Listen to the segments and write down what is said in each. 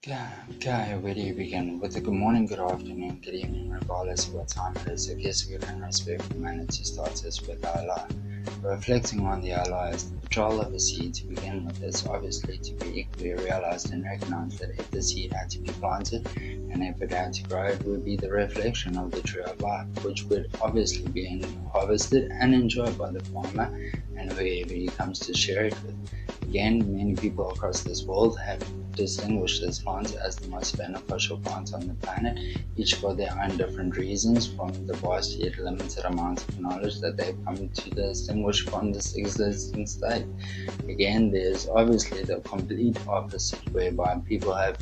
Okay, where do you begin? With a good morning, good afternoon, good evening, regardless of what time it is. I guess a good and respectful manner to start us with Allah. Reflecting on the Allah as the betrayal of a seed to begin with is obviously to be equally realized and recognized that if the seed had to be planted and if it had to grow, it would be the reflection of the tree of life, which would obviously be harvested and enjoyed by the farmer and whoever he comes to share it with. Again, many people across this world have distinguished this plant as the most beneficial plant on the planet, each for their own different reasons, from the vast yet limited amount of knowledge that they've come to distinguish from this existing state. Again, there's obviously the complete opposite, whereby people have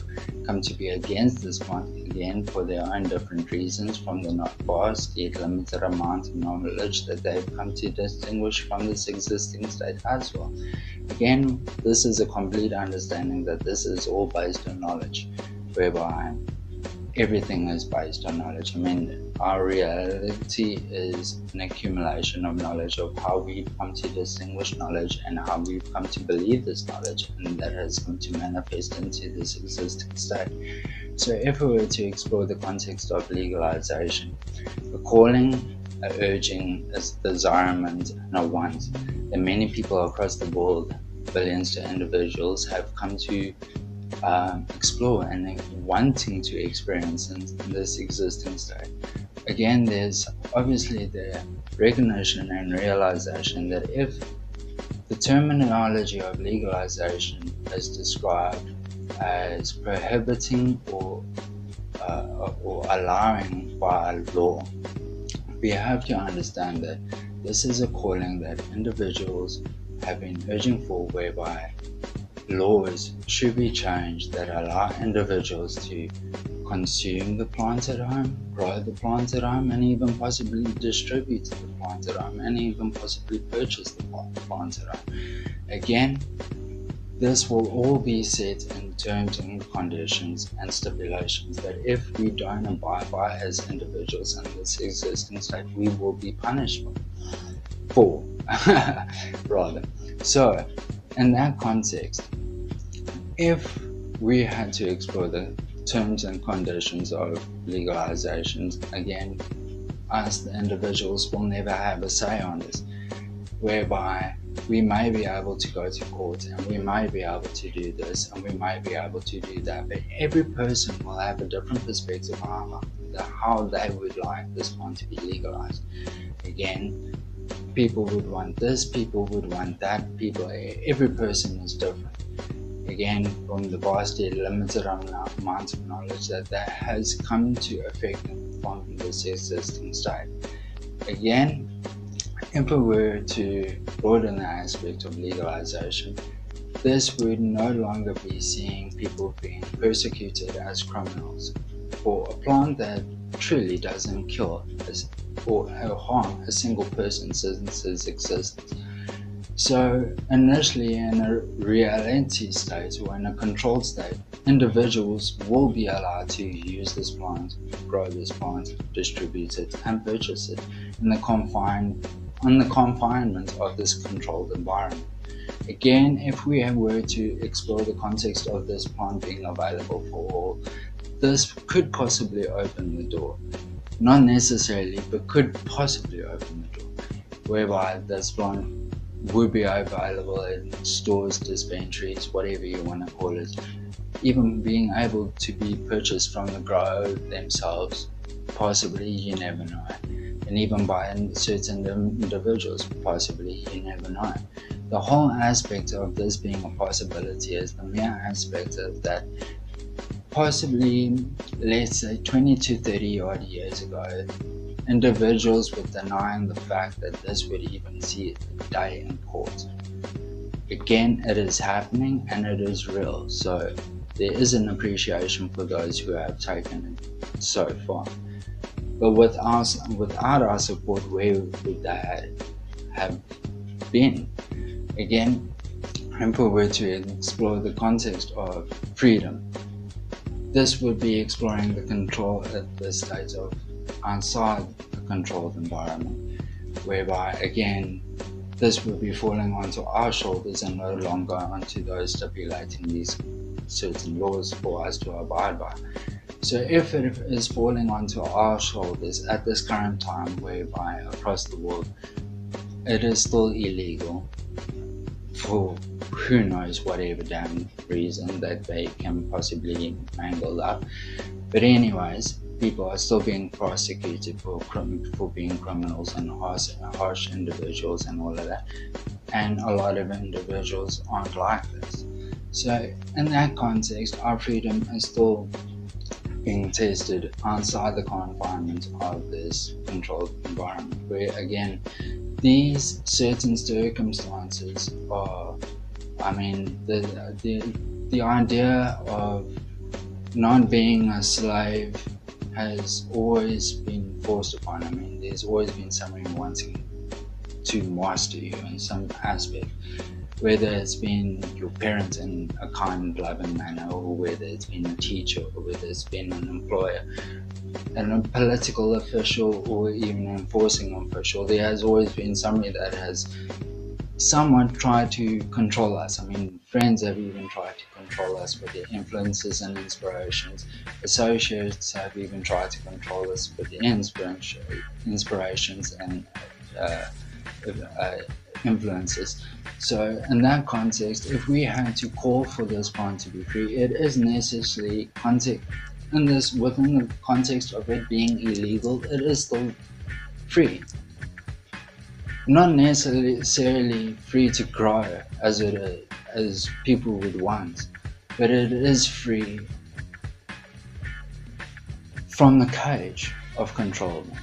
come to be against this plant, again for their own different reasons, from the not vast yet limited amount of knowledge that they've come to distinguish from this existing state as well. Again, this is a complete understanding that this is all based on knowledge, whereby everything is based on knowledge. I mean, our reality is an accumulation of knowledge of how we've come to distinguish knowledge and how we've come to believe this knowledge, and that has come to manifest into this existing state. So if we were to explore the context of legalization, a calling, a urging, a desirement, and a want that many people across the world, billions to individuals, have come to explore and wanting to experience in this existing state. Again, there's obviously the recognition and realization that if the terminology of legalization is described as prohibiting or allowing by law, we have to understand that this is a calling that individuals have been urging for, whereby laws should be changed that allow individuals to consume the plants at home, grow the plants at home, and even possibly distribute the plants at home, and even possibly purchase the plants at home. Again, this will all be set in terms and conditions and stipulations that if we don't abide by as individuals in this existing state, we will be punished for, rather. So, in that context, if we had to explore the terms and conditions of legalizations, again, us, the individuals, will never have a say on this, whereby we may be able to go to court and we may be able to do this and we may be able to do that, but every person will have a different perspective on how they would like this one to be legalized. Again, people would want this, people would want that, every person is different. Again, from the vast yet limited amount of knowledge that has come to affect them from this existing state. Again, if we were to broaden the aspect of legalization, this would no longer be seeing people being persecuted as criminals for a plant that truly doesn't kill or harm a single person since its existence. So initially, in a reality state or in a controlled state, individuals will be allowed to use this plant, grow this plant, distribute it, and purchase it in the confinement of this controlled environment. Again, if we were to explore the context of this plant being available for all, this could possibly open the door. Not necessarily, but could possibly open the door, whereby this plant would be available in stores, dispensaries, whatever you want to call it, even being able to be purchased from the grower themselves, possibly, you never know, and even by certain individuals, possibly, you never know. The whole aspect of this being a possibility is the mere aspect of that possibly, let's say 20 to 30 odd years ago, individuals were denying the fact that this would even see a day in court. Again, it is happening and it is real, so there is an appreciation for those who have taken it so far. But without our support, where would they have been? Again, if we were to explore the context of freedom, this would be exploring the control at the state of outside a controlled environment, whereby again this would be falling onto our shoulders and no longer onto those stipulating these certain laws for us to abide by. So if it is falling onto our shoulders at this current time, whereby across the world it is still illegal for who knows whatever damn reason that they can possibly mangle up. But anyways, people are still being prosecuted for being criminals and harsh individuals and all of that. And a lot of individuals aren't like this. So in that context, our freedom is still being tested outside the confinement of this controlled environment, where again, these certain circumstances are, I mean, the idea of not being a slave has always been forced upon. I mean, there's always been someone wanting to master you in some aspect, whether it's been your parents in a kind, loving manner, or whether it's been a teacher, or whether it's been an employer, and a political official, or even an enforcing official. There has always been somebody that has somewhat tried to control us. I mean, friends have even tried to control us with their influences and inspirations. Associates have even tried to control us with their inspirations and influences. So in that context, if we had to call for this bond to be free, it is necessarily within the context of it being illegal, it is still free. Not necessarily free to grow as people would want, but it is free from the cage of controlment.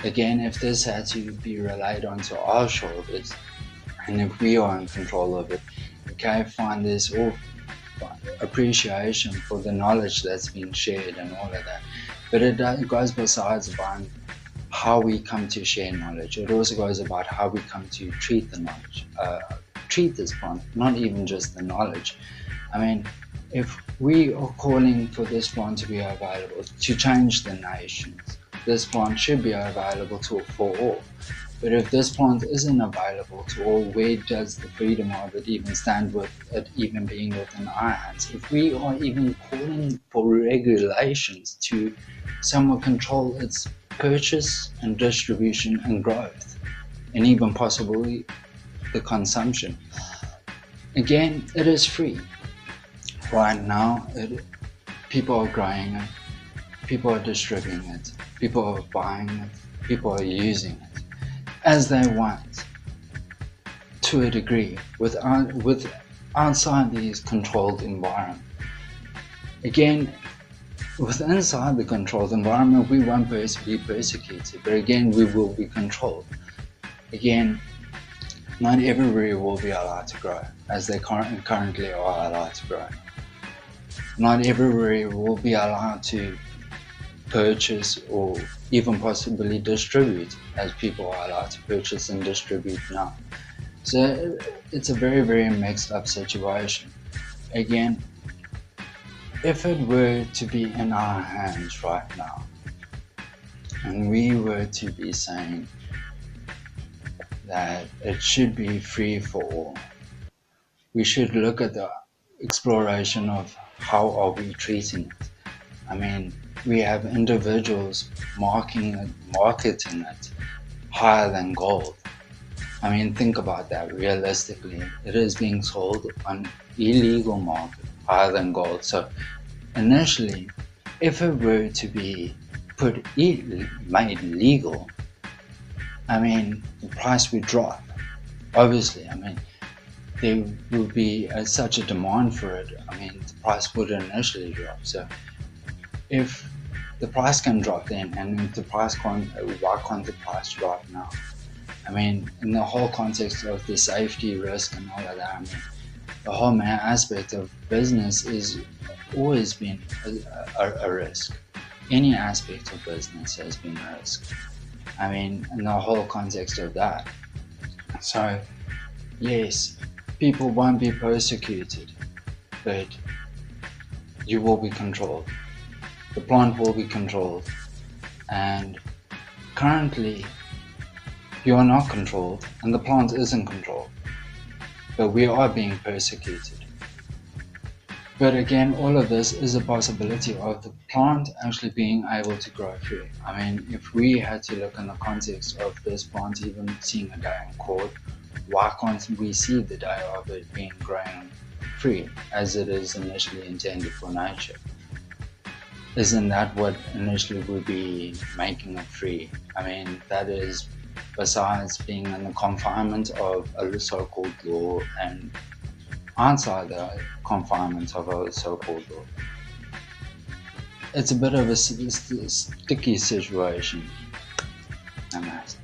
Again, if this had to be relayed onto our shoulders, and if we are in control of it, okay, fine, there's all appreciation for the knowledge that's being shared and all of that. But it goes besides about how we come to share knowledge. It also goes about how we come to treat the knowledge, treat this bond, not even just the knowledge. I mean, if we are calling for this bond to be available to change the nations, this plant should be available for all. But if this plant isn't available to all, where does the freedom of it even stand, with it even being within our hands? If we are even calling for regulations to somewhat control its purchase and distribution and growth, and even possibly the consumption, again, it is free. Right now, people are growing it, people are distributing it, people are buying it, people are using it as they want, to a degree, with outside these controlled environment. Again, with inside the controlled environment, we won't be persecuted, but again, we will be controlled. Again, not everybody will be allowed to grow as they currently are allowed to grow. Not everybody will be allowed to purchase or even possibly distribute as people are allowed to purchase and distribute now. So it's a very, very mixed up situation. Again, if it were to be in our hands right now, and we were to be saying that it should be free for all, we should look at the exploration of how are we treating it. I mean, we have individuals marketing it higher than gold. I mean, think about that realistically. It is being sold on illegal market higher than gold. So initially, if it were to be made legal, I mean, the price would drop. Obviously, I mean, there would be such a demand for it. I mean, the price would initially drop. So if the price can drop then, and if the price why can't the price drop now? I mean, in the whole context of the safety risk and all of that, I mean, the whole main aspect of business is always been a risk. Any aspect of business has been a risk. I mean, in the whole context of that. So, yes, people won't be persecuted, but you will be controlled. The plant will be controlled, and currently you are not controlled and the plant isn't controlled, but we are being persecuted. But again, all of this is a possibility of the plant actually being able to grow free. I mean, if we had to look in the context of this plant even seeing a day in court, why can't we see the day of it being grown free as it is initially intended for nature? Isn't that what initially would be making it free? I mean, that is, besides being in the confinement of a so-called law and outside the confinement of a so-called law. It's a bit of a sticky situation. Namaste.